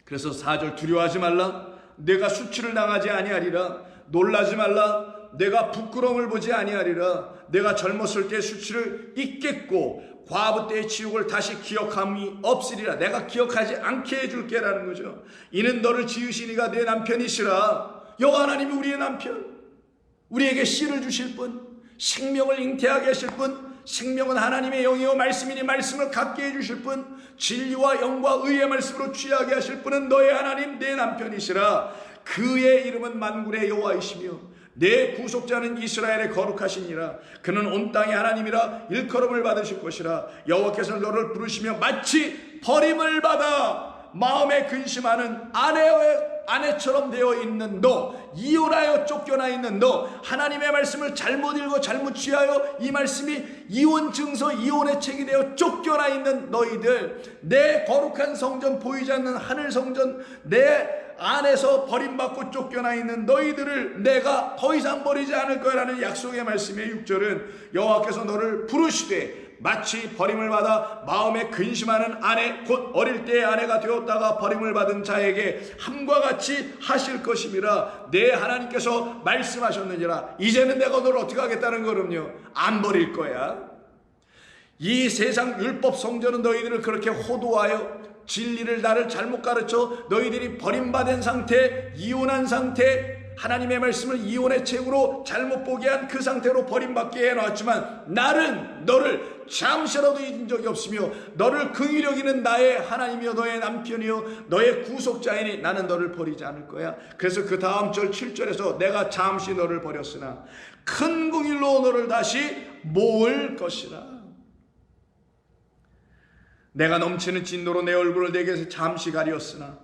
그래서 4절 두려워하지 말라. 내가 수치를 당하지 아니하리라. 놀라지 말라. 내가 부끄러움을 보지 아니하리라. 내가 젊었을 때 수치를 잊겠고 과부 때의 지옥을 다시 기억함이 없으리라. 내가 기억하지 않게 해줄게라는 거죠. 이는 너를 지으신 이가 내 남편이시라. 여호와 하나님이 우리의 남편, 우리에게 씨를 주실 분, 생명을 잉태하게 하실 분, 생명은 하나님의 영이요 말씀이니 말씀을 갖게 해주실 분, 진리와 영과 의의 말씀으로 취하게 하실 분은 너의 하나님 내 남편이시라. 그의 이름은 만군의 여호와이시며 내 구속자는 이스라엘의 거룩하시니라. 그는 온 땅의 하나님이라 일컬음을 받으실 것이라. 여호와께서 너를 부르시며 마치 버림을 받아 마음에 근심하는 아내처럼 되어 있는 너, 이혼하여 쫓겨나 있는 너, 하나님의 말씀을 잘못 읽어 잘못 취하여 이 말씀이 이혼 증서, 이혼의 책이 되어 쫓겨나 있는 너희들, 내 거룩한 성전, 보이지 않는 하늘 성전, 내 안에서 버림받고 쫓겨나 있는 너희들을 내가 더 이상 버리지 않을 거라는 약속의 말씀의 6절은 여호와께서 너를 부르시되 마치 버림을 받아 마음에 근심하는 아내, 곧 어릴 때의 아내가 되었다가 버림을 받은 자에게 함과 같이 하실 것임이라. 내 하나님께서 말씀하셨느니라. 이제는 내가 너를 어떻게 하겠다는 거는요, 안 버릴 거야. 이 세상 율법 성전은 너희들을 그렇게 호도하여 진리를 나를 잘못 가르쳐 너희들이 버림받은 상태, 이혼한 상태, 하나님의 말씀을 이혼의 책으로 잘못 보게 한 그 상태로 버림받게 해놨지만 나는 너를 잠시라도 잊은 적이 없으며 너를 긍휼히 여기는 나의 하나님이여 너의 남편이여 너의 구속자이니 나는 너를 버리지 않을 거야. 그래서 그 다음 절 7절에서 내가 잠시 너를 버렸으나 큰 긍휼로 너를 다시 모을 것이라. 내가 넘치는 진노로 내 얼굴을 내게서 잠시 가리었으나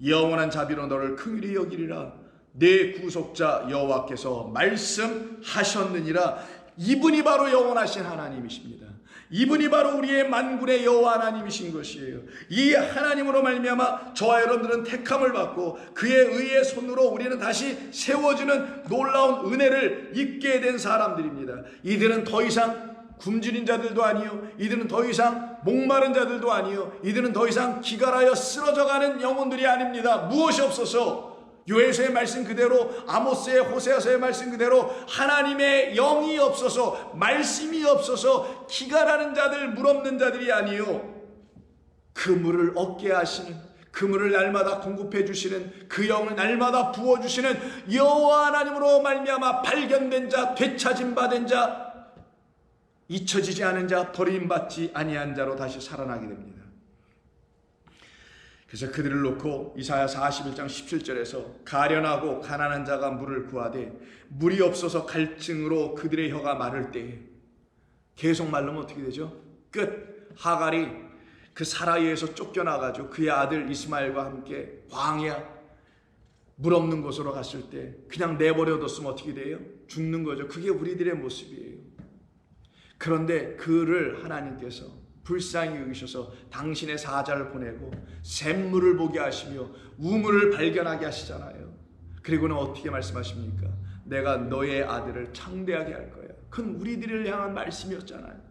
영원한 자비로 너를 긍휼히 여기리라. 내 구속자 여호와께서 말씀하셨느니라. 이분이 바로 영원하신 하나님이십니다. 이분이 바로 우리의 만군의 여호와 하나님이신 것이에요. 이 하나님으로 말미암아 저와 여러분들은 택함을 받고 그의 의의 손으로 우리는 다시 세워지는 놀라운 은혜를 입게 된 사람들입니다. 이들은 더 이상 굶주린 자들도 아니요, 이들은 더 이상 목마른 자들도 아니요, 이들은 더 이상 기갈하여 쓰러져가는 영혼들이 아닙니다. 무엇이 없어서 요에서의 말씀 그대로, 아모스의, 호세아서의 말씀 그대로 하나님의 영이 없어서, 말씀이 없어서 기갈하는 자들, 물 없는 자들이 아니요, 그 물을 얻게 하시는, 그 물을 날마다 공급해 주시는, 그 영을 날마다 부어주시는 여호와 하나님으로 말미암아 발견된 자, 되찾임 받은 자, 잊혀지지 않은 자, 버림받지 아니한 자로 다시 살아나게 됩니다. 그래서 그들을 놓고 이사야 41장 17절에서 가련하고 가난한 자가 물을 구하되 물이 없어서 갈증으로 그들의 혀가 마를 때에, 계속 마르면 어떻게 되죠? 끝. 하갈이 그 사라이에서 쫓겨나가지고 그의 아들 이스마엘과 함께 광야, 물 없는 곳으로 갔을 때 그냥 내버려뒀으면 어떻게 돼요? 죽는 거죠. 그게 우리들의 모습이에요. 그런데 그를 하나님께서 불쌍히 여기셔서 당신의 사자를 보내고 샘물을 보게 하시며 우물을 발견하게 하시잖아요. 그리고는 어떻게 말씀하십니까? 내가 너의 아들을 창대하게 할 거야. 그건 우리들을 향한 말씀이었잖아요.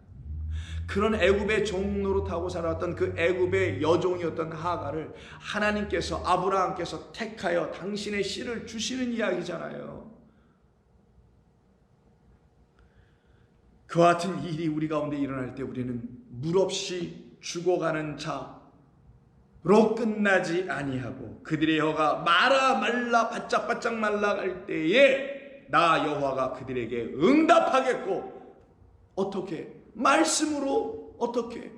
그런 애굽의 종노릇하고 살아왔던 그 애굽의 여종이었던 하갈을 하나님께서, 아브라함께서 택하여 당신의 씨를 주시는 이야기잖아요. 그와 같은 일이 우리 가운데 일어날 때 우리는 물 없이 죽어가는 자로 끝나지 아니하고 그들의 혀가 마라 말라 바짝바짝 말라갈 때에 나 여호와가 그들에게 응답하겠고, 어떻게? 말씀으로. 어떻게?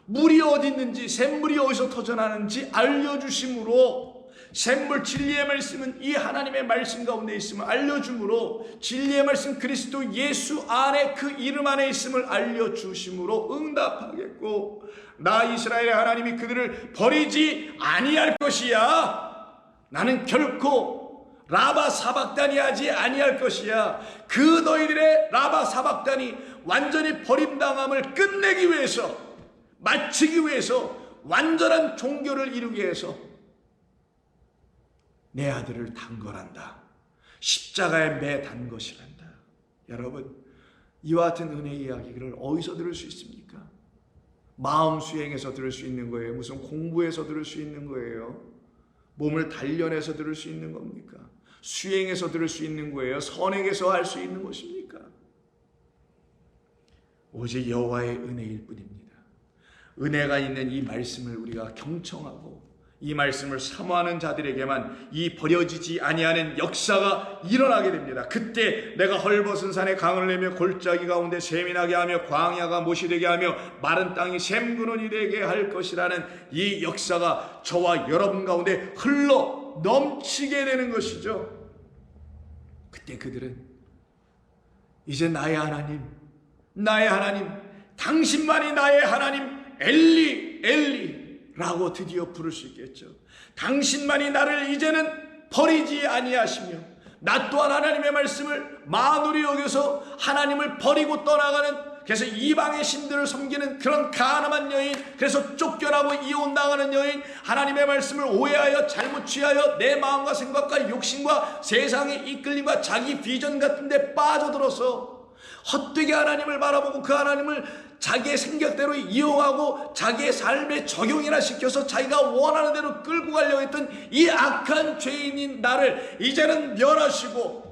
물이 어디 있는지, 샘물이 어디서 터져나는지 알려주심으로, 샘물 진리의 말씀은 이 하나님의 말씀 가운데 있음을 알려줌으로, 진리의 말씀 그리스도 예수 안에 그 이름 안에 있음을 알려주심으로 응답하겠고, 나 이스라엘의 하나님이 그들을 버리지 아니할 것이야. 나는 결코 라바 사박단이 하지 아니할 것이야. 그 너희들의 라바 사박단이 완전히 버림당함을 끝내기 위해서, 마치기 위해서, 완전한 종교를 이루기 위해서 내 아들을 단거란다. 십자가에 매단 것이란다. 여러분, 이와 같은 은혜의 이야기를 어디서 들을 수 있습니까? 마음 수행에서 들을 수 있는 거예요? 무슨 공부에서 들을 수 있는 거예요? 몸을 단련해서 들을 수 있는 겁니까? 수행에서 들을 수 있는 거예요? 선행에서 할 수 있는 것입니까? 오직 여호와의 은혜일 뿐입니다. 은혜가 있는 이 말씀을 우리가 경청하고 이 말씀을 사모하는 자들에게만 이 버려지지 아니하는 역사가 일어나게 됩니다. 그때 내가 헐벗은 산에 강을 내며 골짜기 가운데 샘이 나게 하며 광야가 못이 되게 하며 마른 땅이 샘근원이 되게 할 것이라는 이 역사가 저와 여러분 가운데 흘러 넘치게 되는 것이죠. 그때 그들은 이제 나의 하나님, 나의 하나님, 당신만이 나의 하나님, 엘리, 엘리 라고 드디어 부를 수 있겠죠. 당신만이 나를 이제는 버리지 아니하시며, 나 또한 하나님의 말씀을 만우리 여겨서 하나님을 버리고 떠나가는, 그래서 이방의 신들을 섬기는 그런 가늠한 여인, 그래서 쫓겨나고 이혼당하는 여인, 하나님의 말씀을 오해하여 잘못 취하여 내 마음과 생각과 욕심과 세상의 이끌림과 자기 비전 같은 데 빠져들어서 헛되게 하나님을 바라보고 그 하나님을 자기의 생각대로 이용하고 자기의 삶에 적용이나 시켜서 자기가 원하는 대로 끌고 가려고 했던 이 악한 죄인인 나를 이제는 멸하시고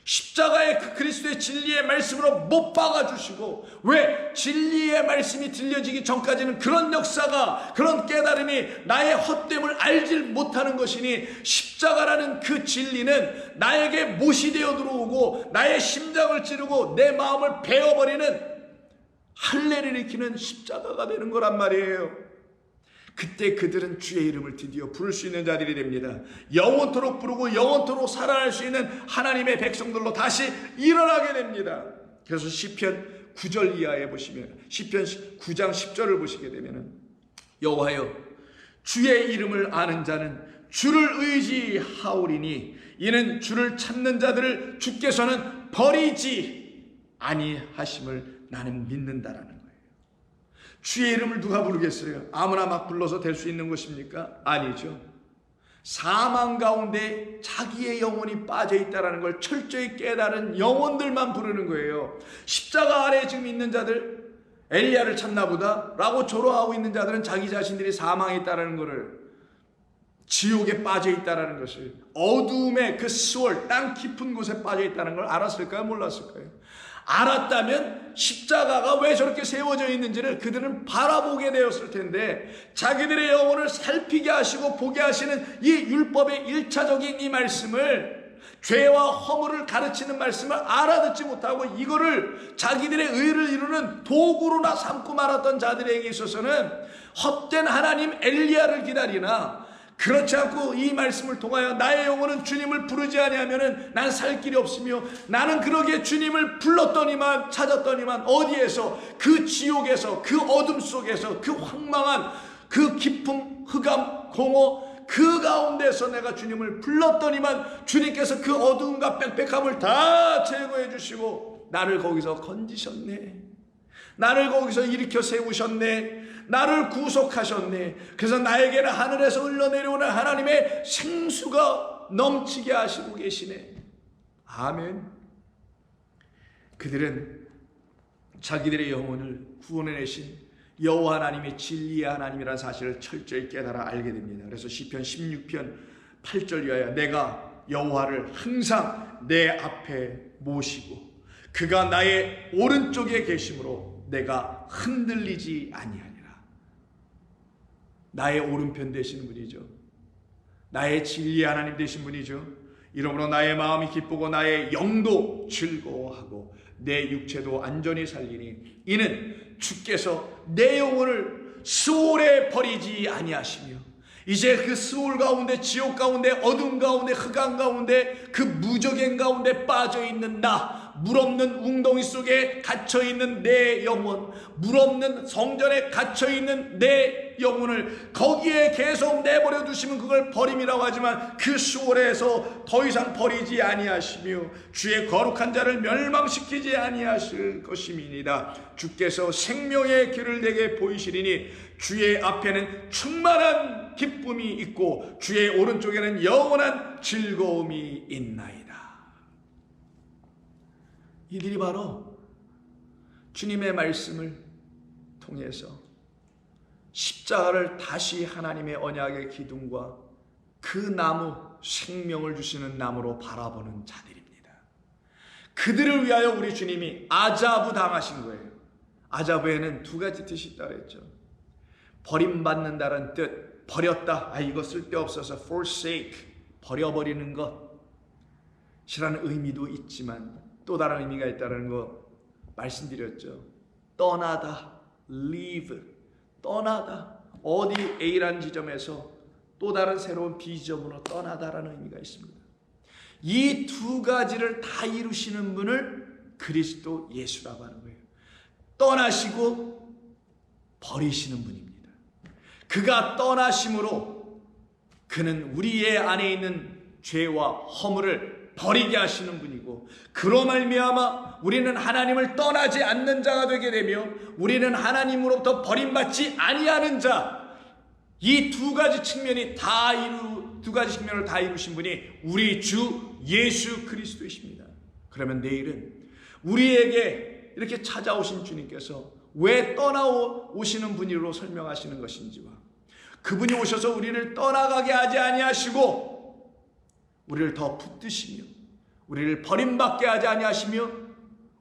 십자가의 그 그리스도의 진리의 말씀으로 못 박아주시고, 왜? 진리의 말씀이 들려지기 전까지는 그런 역사가, 그런 깨달음이 나의 헛됨을 알질 못하는 것이니, 십자가라는 그 진리는 나에게 못이 되어 들어오고 나의 심장을 찌르고 내 마음을 베어버리는 할례를 일으키는 십자가가 되는 거란 말이에요. 그때 그들은 주의 이름을 드디어 부를 수 있는 자들이 됩니다. 영원토록 부르고 영원토록 살아날 수 있는 하나님의 백성들로 다시 일어나게 됩니다. 그래서 시편 9절 이하에 보시면, 시편 9장 10절을 보시게 되면, 여호와여 주의 이름을 아는 자는 주를 의지하오리니 이는 주를 찾는 자들을 주께서는 버리지 아니하심을 나는 믿는다라는 거예요. 주의 이름을 누가 부르겠어요? 아무나 막 불러서 될 수 있는 것입니까? 아니죠. 사망 가운데 자기의 영혼이 빠져 있다는 걸 철저히 깨달은 영혼들만 부르는 거예요. 십자가 아래에 지금 있는 자들, 엘리야를 찾나 보다 라고 조롱하고 있는 자들은 자기 자신들이 사망에 있다는 것을, 지옥에 빠져 있다는 것을, 어두움의 그 스월, 땅 깊은 곳에 빠져 있다는 걸 알았을까요? 몰랐을까요? 알았다면 십자가가 왜 저렇게 세워져 있는지를 그들은 바라보게 되었을 텐데, 자기들의 영혼을 살피게 하시고 보게 하시는 이 율법의 1차적인 이 말씀을, 죄와 허물을 가르치는 말씀을 알아듣지 못하고 이거를 자기들의 의를 이루는 도구로나 삼고 말았던 자들에게 있어서는 헛된 하나님 엘리야를 기다리나, 그렇지 않고 이 말씀을 통하여 나의 영혼은 주님을 부르지 아니하면은 난 살 길이 없으며, 나는 그러기에 주님을 불렀더니만, 찾았더니만 어디에서? 그 지옥에서, 그 어둠 속에서, 그 황망한 그 깊은 흑암 공허 그 가운데서 내가 주님을 불렀더니만 주님께서 그 어두움과 빽빽함을 다 제거해 주시고 나를 거기서 건지셨네. 나를 거기서 일으켜 세우셨네. 나를 구속하셨네. 그래서 나에게는 하늘에서 흘러내려오는 하나님의 생수가 넘치게 하시고 계시네. 아멘. 그들은 자기들의 영혼을 구원해내신 여호와 하나님의 진리의 하나님이라는 사실을 철저히 깨달아 알게 됩니다. 그래서 시편 16편 8절 이하에 내가 여호와를 항상 내 앞에 모시고 그가 나의 오른쪽에 계심으로 내가 흔들리지 아니하니라. 나의 오른편 되시는 분이죠. 나의 진리 하나님 되신 분이죠. 이러므로 나의 마음이 기쁘고 나의 영도 즐거워하고 내 육체도 안전히 살리니 이는 주께서 내 영혼을 수월에 버리지 아니하시며 이제 그 수월 가운데, 지옥 가운데, 어둠 가운데, 흑암 가운데, 그 무적행 가운데 빠져있는 나, 물없는 웅덩이 속에 갇혀있는 내 영혼, 물없는 성전에 갇혀있는 내 영혼을 거기에 계속 내버려 두시면 그걸 버림이라고 하지만 그 수월에서 더 이상 버리지 아니하시며 주의 거룩한 자를 멸망시키지 아니하실 것임이니이다. 주께서 생명의 길을 내게 보이시리니 주의 앞에는 충만한 기쁨이 있고 주의 오른쪽에는 영원한 즐거움이 있나이다. 이들이 바로 주님의 말씀을 통해서 십자가를 다시 하나님의 언약의 기둥과 그 나무, 생명을 주시는 나무로 바라보는 자들입니다. 그들을 위하여 우리 주님이 아자부 당하신 거예요. 아자부에는 두 가지 뜻이 있다고 했죠. 버림받는다는 뜻, 버렸다, 이거 쓸데없어서 forsake, 버려버리는 것이라는 의미도 있지만 또 다른 의미가 있다는 거 말씀드렸죠. 떠나다, leave, 떠나다, 어디 A라는 지점에서 또 다른 새로운 B 지점으로 떠나다라는 의미가 있습니다. 이 두 가지를 다 이루시는 분을 그리스도 예수라고 하는 거예요. 떠나시고 버리시는 분입니다. 그가 떠나심으로 그는 우리의 안에 있는 죄와 허물을 버리게 하시는 분이고 그로 말미암아 우리는 하나님을 떠나지 않는 자가 되게 되며 우리는 하나님으로부터 버림받지 아니하는 자, 이 두 가지 측면을 다 이루신 분이 우리 주 예수 그리스도이십니다. 그러면 내일은 우리에게 이렇게 찾아오신 주님께서 왜 떠나오시는 분으로 설명하시는 것인지와 그분이 오셔서 우리를 떠나가게 하지 아니하시고 우리를 더 붙드시며 우리를 버림받게 하지 아니하시며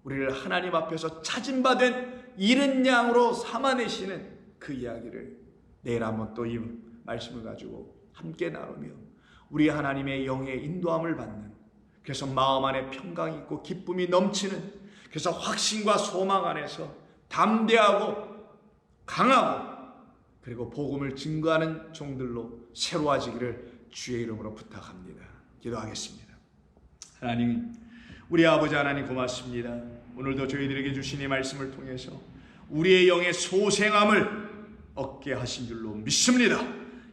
우리를 하나님 앞에서 찾음받은 이른 양으로 삼아내시는 그 이야기를 내일 한번 또 이 말씀을 가지고 함께 나누며 우리 하나님의 영의 인도함을 받는, 그래서 마음 안에 평강이 있고 기쁨이 넘치는, 그래서 확신과 소망 안에서 담대하고 강하고 그리고 복음을 증거하는 종들로 새로워지기를 주의 이름으로 부탁합니다. 기도하겠습니다. 하나님, 우리 아버지 하나님 고맙습니다. 오늘도 저희들에게 주신 이 말씀을 통해서 우리의 영의 소생함을 얻게 하신 줄로 믿습니다.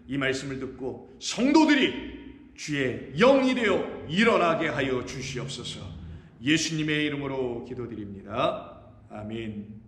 이 말씀을 듣고 성도들이 주의 영이 되어 일어나게 하여 주시옵소서. 예수님의 이름으로 기도드립니다. 아멘.